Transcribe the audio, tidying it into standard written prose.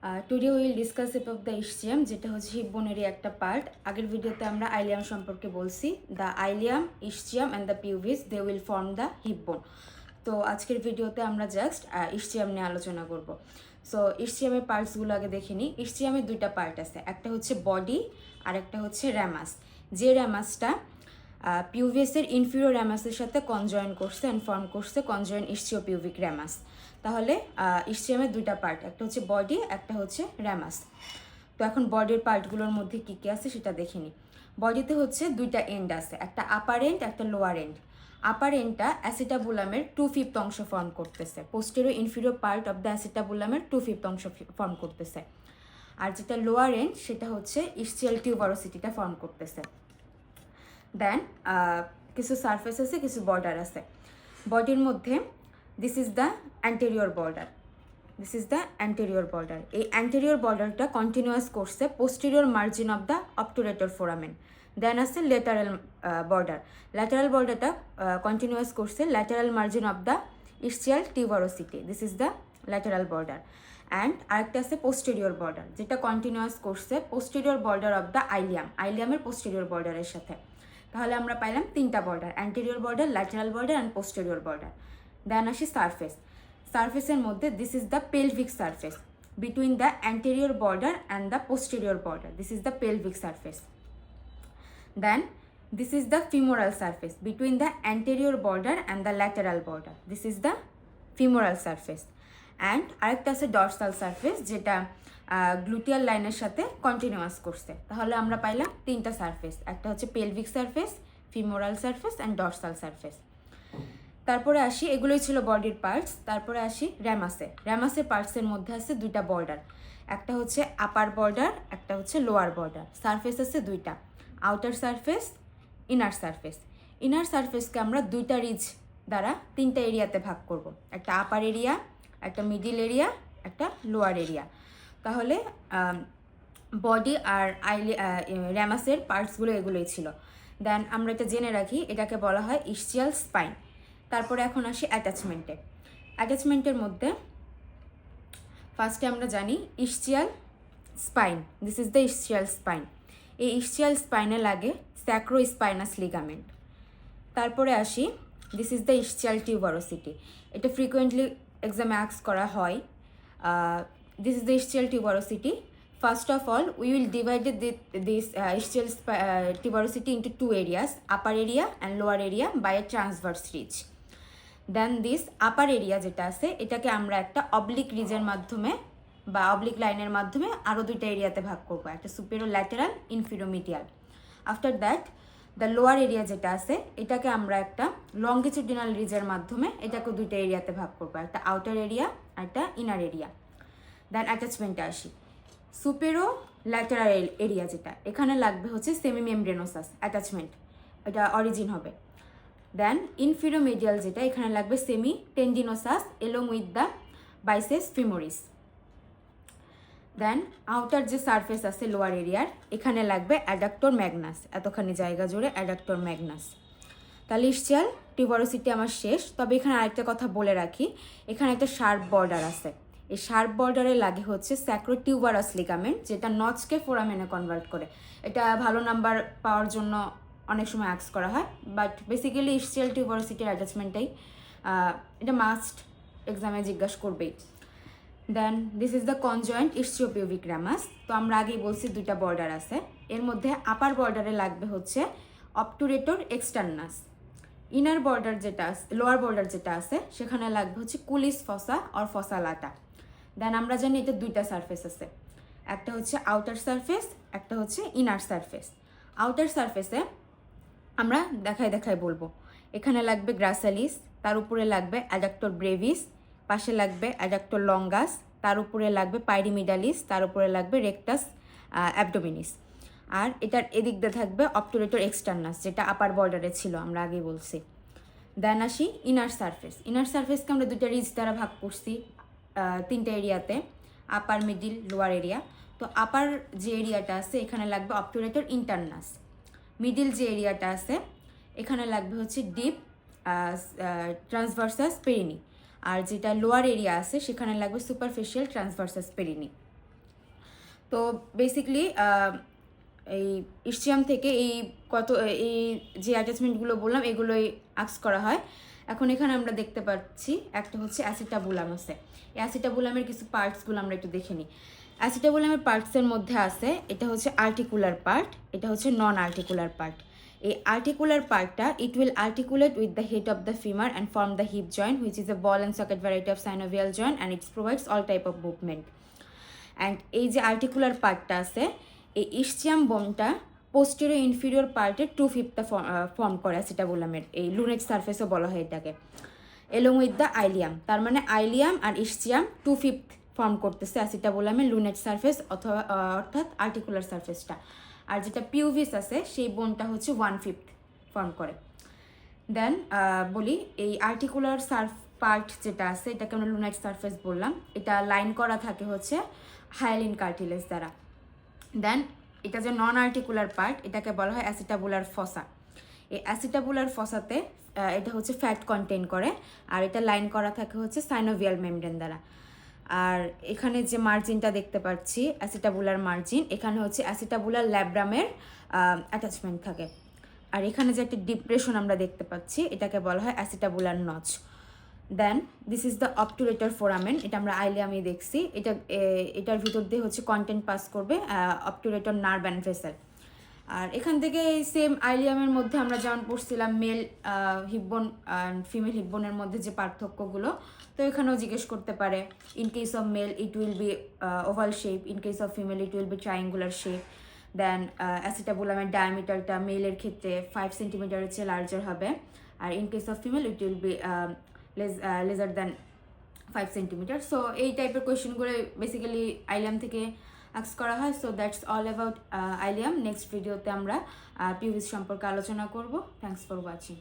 Today will discuss about the ischium, যেটা হচ্ছে heap বোনেরই একটা পার্ট। আগের ভিডিওতে আমরা আইলিয়াম সম্পর্কে বলছি। The ilium, ischium and the pubis they will form the hip bone. তো আজকের ভিডিওতে আমরা জাস্ট ইসচিয়াম নিয়ে আলোচনা করব। সো ইসচিয়ামের পার্টসগুলো আগে দেখে নিই। ইসচিয়ামের দুইটা পার্ট আছে, একটা হচ্ছে বডি আর একটা হচ্ছে র্যামাস। যে র্যামাসটা পিউভিসের ইনফিরিয়র র্যামাসের সাথে কনজয়েন করছে অ্যান্ড ফর্ম করছে কনজয়েন ইসচিওপিউবিক র্যামাস। তাহলে ইসচিয়ামের দুইটা পার্ট, একটা হচ্ছে বডি, একটা হচ্ছে র্যামাস। তো এখন বডির পার্টগুলোর মধ্যে কী কী আছে সেটা দেখে নিই। বডিতে হচ্ছে দুইটা এন্ড আছে, একটা আপার এন্ড, একটা লোয়ার এন্ড। আপার এন্ডটা অ্যাসিটাবুলামের 2/5 অংশ ফর্ম করতেছে। Posterior inferior part of the অ্যাসিটাবুলামের 2/5 অংশ ফর্ম করতেছে। আর যেটা লোয়ার এন্ড সেটা হচ্ছে ইসচিয়াল টিউবারোসিটিটা ফর্ম করতেছে। দেন কিছু সারফেস আছে, কিছু বর্ডার আছে বডির মধ্যে। This is the anterior border, this is the anterior border. এই অ্যান্টেরিয়র বর্ডারটা কন্টিনিউয়াস করছে posterior margin of the obturator foramen. Then আছে ল্যাটারাল বর্ডার, ল্যাটারাল বর্ডারটা কন্টিনিউয়াস করছে lateral margin of the ischial tuberosity, this is the lateral border. And আরেকটা আছে posterior border, যেটা continuous করছে posterior border of the ilium, আইলিয়ামের posterior বর্ডারের সাথে। তাহলে আমরা পাইলাম তিনটা বর্ডার, anterior border, lateral border and posterior border. Then আসি সারফেস। সারফেসের মধ্যে this is the pelvic surface between the anterior border and the posterior border, this is the pelvic surface. Then this is the femoral surface between the anterior border and the lateral border, this is the femoral surface. and আরেকটা আছে dorsal surface, যেটা gluteal লাইনের সাথে continuous করছে। তাহলে আমরা পাইলাম তিনটা সারফেস, একটা হচ্ছে pelvic surface, femoral surface and dorsal surface. তারপরে আসি, এগুলোই ছিল বডির পার্টস। তারপরে আসি র্যামাসে। র্যামাসের পার্টসের মধ্যে আছে দুইটা বর্ডার, একটা হচ্ছে আপার বর্ডার, একটা হচ্ছে লোয়ার বর্ডার। সারফেস আছে দুইটা, outer surface, inner surface. Inner সারফেসকে আমরা দুইটা রিজ দ্বারা তিনটা এরিয়াতে ভাগ করব, একটা আপার এরিয়া, একটা মিডিল এরিয়া, একটা লোয়ার এরিয়া। তাহলে বডি আর র্যামাসের পার্টসগুলো এগুলোই ছিল। দেন আমরা এটা জেনে রাখি, এটাকে বলা হয় ইসচিয়াল স্পাইন। তারপরে এখন আসি অ্যাটাচমেন্টে। অ্যাটাচমেন্টের মধ্যে ফার্স্টে আমরা জানি ischial spine, this is the ischial spine. এই ইসচিয়াল স্পাইনে লাগে স্যাক্রো স্পাইনাস লিগামেন্ট। তারপরে আসি, this is the ischial tuberosity. এটা ফ্রিকুয়েন্টলি এক্সামে আস্ক করা হয়। This is the ischial tuberosity. First of all, we will divide this ischial tuberosity into two areas, upper area and lower area by a transverse ridge. Then this upper area যেটা আছে এটাকে আমরা একটা oblique রিজের মাধ্যমে বা oblique লাইনের মাধ্যমে আরও দুইটা এরিয়াতে ভাগ করবো, একটা superior lateral, inferior medial. After that the lower area যেটা আছে এটাকে আমরা একটা লঙ্গিটিউডিনাল রিজের মাধ্যমে এটাকে দুইটা এরিয়াতে ভাগ করবো, একটা আউটার এরিয়া আর একটা ইনার এরিয়া। দেন অ্যাটাচমেন্টে আসি। সুপেরো ল্যাটেরাল এরিয়া যেটা, এখানে লাগবে হচ্ছে সেমি মেমব্রেনোসাস অ্যাটাচমেন্ট, এটা অরিজিন হবে। দেন ইনফিরোমিডিয়াল যেটা, এখানে লাগবে semitendinosus along with the biceps femoris. Then outer যে সারফেস আছে লোয়ার এরিয়ার, এখানে লাগবে অ্যাডাক্টর ম্যাগনাস, এতখানি জায়গা জুড়ে অ্যাডাক্টর ম্যাগনাস। তাহলে ইসচিয়াল টিউবারোসিটি আমার শেষ। তবে এখানে আরেকটা কথা বলে রাখি, এখানে একটা শার্প বর্ডার আছে। এই শার্প বর্ডারে লাগে হচ্ছে স্যাক্রোটিউবারাস লিগামেন্ট, যেটা নচকে ফোরামেনে কনভার্ট করে। এটা ভালো নাম্বার পাওয়ার জন্য অনেক সময় আস্ক করা হয়, বাট বেসিক্যালি ইসচিয়াল টিউবারোসিটির অ্যাটাচমেন্টটাই এটা মাস্ট এক্সামে জিজ্ঞাসা করবেই। দেন দিস ইজ দ্য কনজয়েন্ট ইসচিওপিউবিক র্যামাস। তো আমরা আগেই বলছি দুইটা বর্ডার আছে, এর মধ্যে আপার বর্ডারে লাগবে হচ্ছে অবটুরেটর এক্সটার্নাস। ইনার বর্ডার যেটা আছে, লোয়ার বর্ডার যেটা আছে সেখানে লাগবে হচ্ছে কুলিস ফসা অর ফসা লাটা। দেন আমরা জানি এটা দুইটা সারফেস আছে, একটা হচ্ছে আউটার সারফেস, একটা হচ্ছে ইনার সারফেস। আউটার সারফেসে আমরা দেখায় বলবো, এখানে লাগবে গ্রাসালিস, তার উপরে লাগবে অ্যাডাক্টর ব্রেভিস, পাশে লাগবে অ্যাডাক্টর লঙ্গাস, তার উপরে লাগবে পাইরিমিডালিস, তার উপরে লাগবে রেকটাস অ্যাবডোমিনিস। আর এটার এদিক দিয়ে থাকবে অবটুরেটর এক্সটার্নাস, যেটা আপার বর্ডারে ছিল আমরা আগেই বলছি। দেন আসি ইনার সারফেস। ইনার সারফেসকে আমরা দুইটা রিজ দ্বারা ভাগ করছি তিনটা এরিয়াতে, আপার, মিডিল, লোয়ার এরিয়া। তো আপার যে এরিয়াটা আছে এখানে লাগবে অবটুরেটর ইন্টারনাস। মিডিল যে এরিয়াটা আছে এখানে লাগবে হচ্ছে ডিপ ট্রান্সভার্সাস পেরিনি। আর যেটা লোয়ার এরিয়া আছে সেখানে লাগবে সুপারফিশিয়াল ট্রান্সভার্সাস পেরিনি। তো বেসিকলি এই ইসচিয়াম থেকে এই যে অ্যাটাচমেন্টগুলো বললাম এগুলোই আক্স করা হয়। এখন এখানে আমরা দেখতে পাচ্ছি একটা হচ্ছে অ্যাসিটাবুলাম আছে। এই অ্যাসিটাবুলামের কিছু পার্টসগুলো আমরা একটু দেখে নিই। অ্যাসিটাবুলামের পার্টসের মধ্যে আছে এটা হচ্ছে আর্টিকুলার পার্ট, এটা হচ্ছে নন আর্টিকুলার পার্ট। এই আর্টিকুলার পার্টটা it will articulate with the head of the femur and form the hip joint which is a ball and socket variety of synovial joint and it's provides all type of movement. And এই যে articular পার্টটা আছে এই ইসচিয়াম বোনটা posterior inferior পার্টের 2/5 form করে অ্যাসিটাবুলামের, এই lunate সারফেসও বলা হয় এটাকে, এলং উইথ দ্য আইলিয়াম। তার মানে আইলিয়াম আর ইসচিয়াম 2/5 ফর্ম করতেছে অ্যাসিটাবুলামের লুনেট সারফেস অথবা অর্থাৎ আর্টিকুলার সারফেসটা। আর যেটা পিউভিস আছে সেই বোনটা হচ্ছে 1/5 ফর্ম করে। দেন বলি এই আর্টিকুলার পার্ট যেটা আছে এটাকে আমরা লুনাইট সারফেস বললাম, এটা লাইন করা থাকে হচ্ছে হায়ালিন কার্টিলেজ দ্বারা। দেন এটা যে নন আর্টিকুলার পার্ট এটাকে বলা হয় অ্যাসিটাবুলার ফসা। এই অ্যাসিটাবুলার ফসাতে এটা হচ্ছে ফ্যাট কন্টেইন করে আর এটা লাইন করা থাকে হচ্ছে সাইনোভিয়াল মেমব্রেন দ্বারা। আর এখানে যে মার্জিনটা দেখতে পাচ্ছি অ্যাসিটাবুলার মার্জিন, এখানে হচ্ছে অ্যাসিটাবুলার ল্যাব্রামের অ্যাটাচমেন্ট থাকে। আর এখানে যে একটা ডিপ্রেশন আমরা দেখতে পাচ্ছি এটাকে বলা হয় acetabular notch. Then this is the obturator foramen, এটা আমরা আইলিয়ামে দেখছি। এটার ভিতর দিয়ে হচ্ছে কন্টেন্ট পাস করবে অবটুরেটর নার্ভ অ্যান্ড ভেসেল। আর এখান থেকে সেম আইলিয়ামের মধ্যে আমরা যেমন পড়ছিলাম মেল হিপবোন অ্যান্ড ফিমেল হিপবোনের মধ্যে যে পার্থক্যগুলো, তো এখানেও জিজ্ঞেস করতে পারে। In case of male it will be oval shape, in case of female it will be triangular shape. Then অ্যাসিটাবুলামের ডায়ামিটারটা মেলের ক্ষেত্রে 5 সেন্টিমিটারের চেয়ে লার্জার হবে, আর in case of female it will be lesser than 5 centimetre. So এই টাইপের কোয়েশ্চেনগুলো বেসিক্যালি আইলিয়াম থেকে আক্স করা হয়। So that's all about ileum. Next ভিডিওতে আমরা পিউভিস সম্পর্কে আলোচনা করব। Thanks for watching.